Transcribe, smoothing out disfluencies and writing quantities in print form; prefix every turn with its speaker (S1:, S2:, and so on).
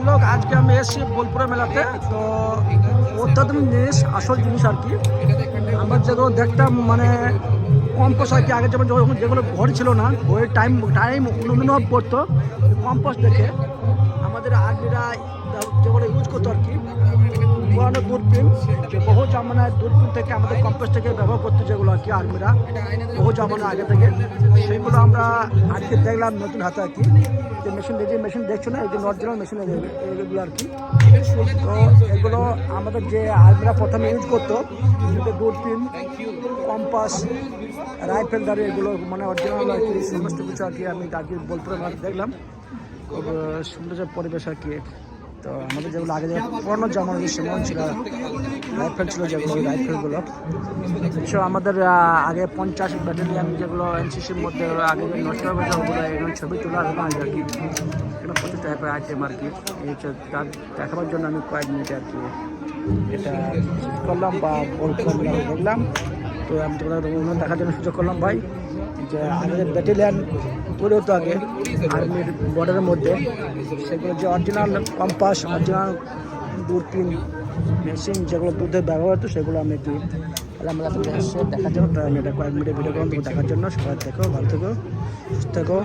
S1: লোক আজকে আমি এসেছি বোলপুরে মেলাতে। তো অত্যাধুনিক জিনিস, আসল জিনিস আর কি। আমরা যেগুলো দেখতাম মানে কম পয়সা আর কি, আগে যেমন যেগুলো ঘড়ি ছিল না, ঘড়ির টাইম টাইম অনুভব করতো কম্পাস দেখে। আমাদের আর্মিরা যেগুলো ইউজ করতো আর কি, পুরানো দূরবীন, যে বহু জামানায় দূরবীন থেকে আমাদের কম্পাস থেকে ব্যবহার করতো যেগুলো আর কি আর্মিরা বহু জামানা আগে থেকে, সেইগুলো আমরা আজকে দেখলাম নতুন হাতে আর কি। যে মেশিন দেখছো না, এই যে অরিজিনাল মেশিন এগুলো আর কি। তো এগুলো আমাদের যে আর্মিরা প্রথমে ইউজ করতো, দূরবীন, কম্পাস, রাইফেল দাঁড়িয়ে এগুলো মানে অরিজিনাল আর কি। সমস্ত কিছু আর কি আমি আজকে বোলপুরে দেখলাম, খুব সুন্দর পরিবেশ আর কি। তো আমাদের যেগুলো আগে পুরোনো জামানো সেমন ছিল, রাইফেল ছিল যেগুলো, ওই রাইফেলগুলো আমাদের আগে 50 ব্যাটালিয়ান যেগুলো এনসিসির মধ্যে আগে যে নষ্ট হবে ওগুলো এখানে ছবি তোলা হলো আর কি। এখানে প্রচুর টাইপের আইটেম আর কি। তার দেখাবার জন্য আমি কয়েক মিনিটে আর কি এটা করলাম বা দেখলাম। তো আমি তোমাদের দেখার জন্য সুযোগ করলাম ভাই, যে আমাদের ব্যাটালিয়ান তৈরি হতো আগে আর্মির বর্ডারের মধ্যে, সেগুলো যে অরিজিনাল কম্পাস, অরিজিনাল দূরবীন মেশিন যেগুলো দুধের ব্যবহার হতো সেগুলো আমি একটু আমরা দেখার জন্য, তাই আমি এটা কয়েক মিনিটের ভিডিও করলাম দেখার জন্য। সবাই থেকো, ভালো থেকো, সুস্থ থেকো।